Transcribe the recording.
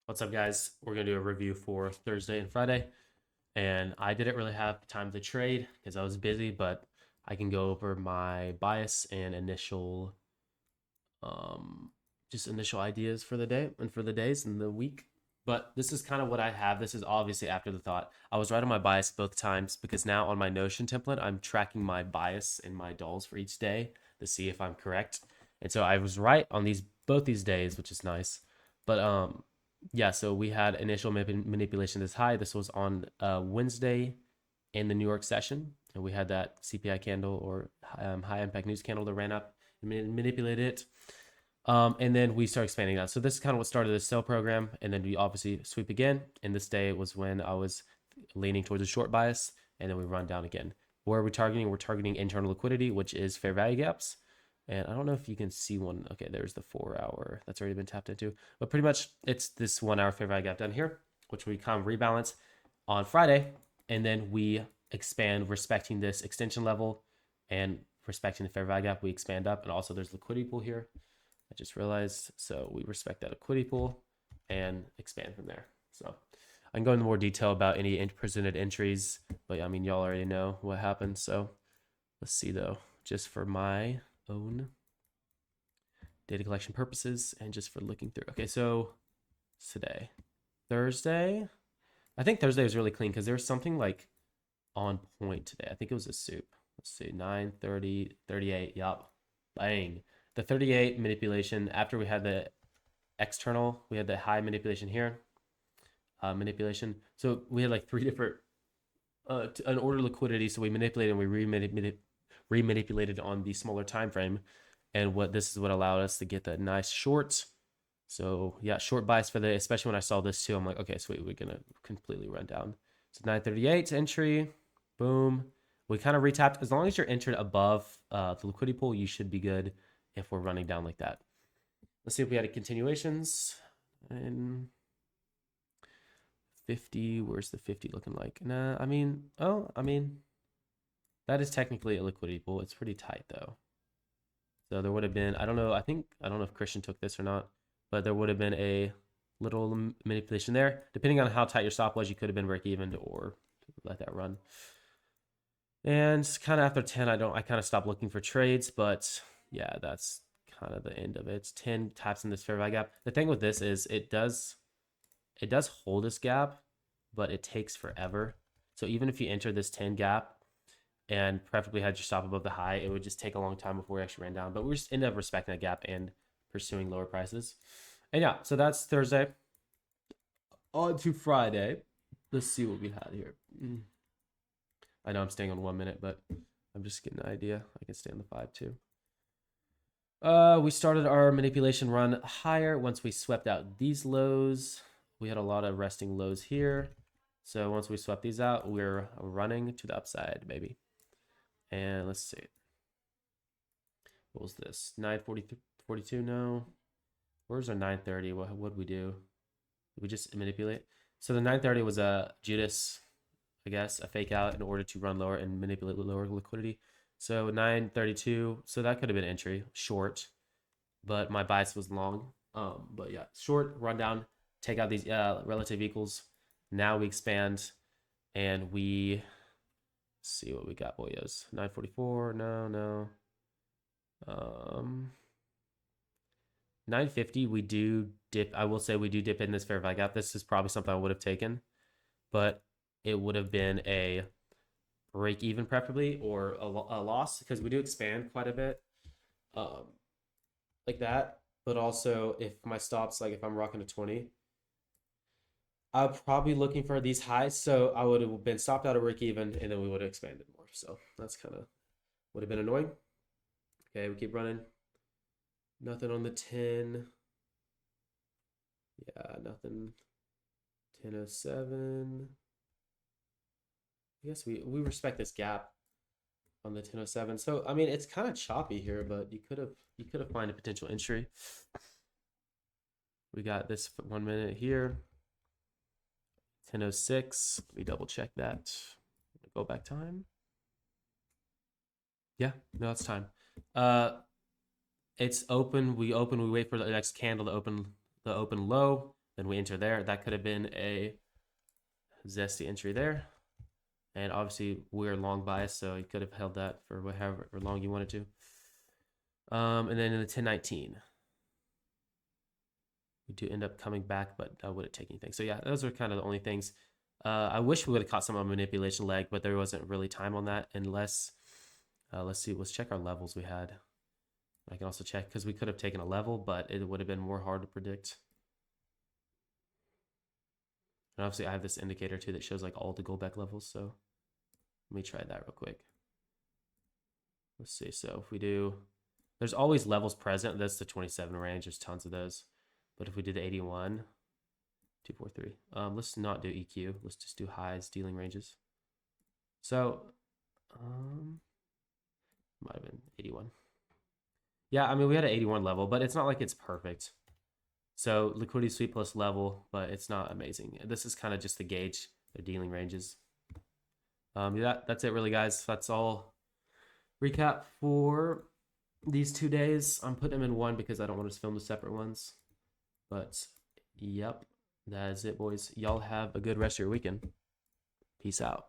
What's up, guys? We're going to do a review for Thursday and Friday. And I didn't really have time to trade because I was busy, but I can go over my bias and um, initial ideas for the day and for the days and the week. But this is kind of what I have. This is obviously after the thought. I was right on my bias both times because now on my Notion template, I'm tracking my bias and my dolls for each day to see if I'm correct. And so I was right on both these days, which is nice. But yeah, so we had initial manipulation this high. This was on Wednesday in the New York session, and we had that CPI candle or high impact news candle that ran up and manipulated it. And then we start expanding that. So this is kind of what started the sell program, and then we obviously sweep again. And this day was when I was leaning towards a short bias, and then we run down again. Where are we targeting? We're targeting internal liquidity, which is fair value gaps. And I don't know if you can see one. Okay, there's the 4 hour that's already been tapped into. But pretty much it's this 1 hour fair value gap down here, which we kind of rebalance on Friday. And then we expand respecting this extension level and respecting the fair value gap. We expand up. And also there's liquidity pool here. I just realized. So we respect that liquidity pool and expand from there. So I can go into more detail about any presented entries, but I mean, y'all already know what happened. So let's see though, just for my own data collection purposes and just for looking through. Okay, so today, Thursday. I think Thursday was really clean because there was something like on point today. I think it was a soup. Let's see, 9:30, 38. Yup. Bang. The 38 manipulation after we had the external, we had the high manipulation here. Manipulation. So we had like three different an order liquidity. So we manipulated and we remanipulated on the smaller time frame. And what this is what allowed us to get that nice short. So yeah, short bias for the, especially when I saw this too, I'm like, okay, sweet, we're gonna completely run down. So 938 entry, boom. We kind of retapped. As long as you're entered above the liquidity pool, you should be good if we're running down like that. Let's see if we had a continuations. And 50, where's the 50 looking like? Nah, I mean, that is technically a liquidity pool. It's pretty tight though. So there would have been, I don't know if Christian took this or not, but there would have been a little manipulation there. Depending on how tight your stop was, you could have been break even or let that run. And kind of after 10, I kind of stopped looking for trades, but yeah, that's kind of the end of it. It's 10 taps in this fair value gap. The thing with this is it does hold this gap, but it takes forever. So even if you enter this 10 gap and preferably had your stop above the high, it would just take a long time before we actually ran down. But we just ended up respecting that gap and pursuing lower prices. And yeah, so that's Thursday. On to Friday. Let's see what we had here. I know I'm staying on 1 minute, but I'm just getting an idea. I can stay on the 5 too. We started our manipulation run higher once we swept out these lows. We had a lot of resting lows here. So once we swept these out, we're running to the upside, baby. And let's see. What was this? 942? No. Where's our 930? What would we do? Did we just manipulate? So the 930 was a Judas, I guess, a fake out in order to run lower and manipulate lower liquidity. So 932. So that could have been entry short, but my bias was long. But yeah, short rundown. Take out these relative equals. Now we expand, and we see what we got, boyos. 944. No. 950. We do dip. I will say we do dip in this fair value gap. This is probably something I would have taken, but it would have been a break even preferably or a loss because we do expand quite a bit like that. But also if my stops, like if I'm rocking a 20, I'm probably looking for these highs. So I would have been stopped out of break even and then we would have expanded more. So that's kind of would have been annoying. Okay, we keep running. Nothing on the 10. Yeah, nothing. 1007. I guess we respect this gap on the 1007. So I mean it's kind of choppy here, but you could have find a potential entry. We got this 1 minute here. 1006. Let me double check that. Go back time. Yeah, no, it's time. It's open. We wait for the next candle to open low. Then we enter there. That could have been a Zesty entry there. And obviously we're long bias, so you could have held that for however long you wanted to. And then in the 1019, we do end up coming back, but I wouldn't take anything. So yeah, those are kind of the only things. I wish we would have caught some on manipulation leg, but there wasn't really time on that unless, let's see, let's check our levels we had. I can also check because we could have taken a level, but it would have been more hard to predict. And obviously I have this indicator too that shows like all the Goldbeck levels. So let me try that real quick. Let's see. So if we do, there's always levels present. That's the 27 range. There's tons of those. But if we do the 81, 243, let's not do EQ. Let's just do highs, dealing ranges. So, might have been 81. Yeah, I mean, we had an 81 level, but it's not like it's perfect. So liquidity sweep plus level, but it's not amazing. This is kind of just the gauge, their dealing ranges. That's it really, guys. That's all. Recap for these 2 days. I'm putting them in one because I don't want to film the separate ones. But, yep, that is it, boys. Y'all have a good rest of your weekend. Peace out.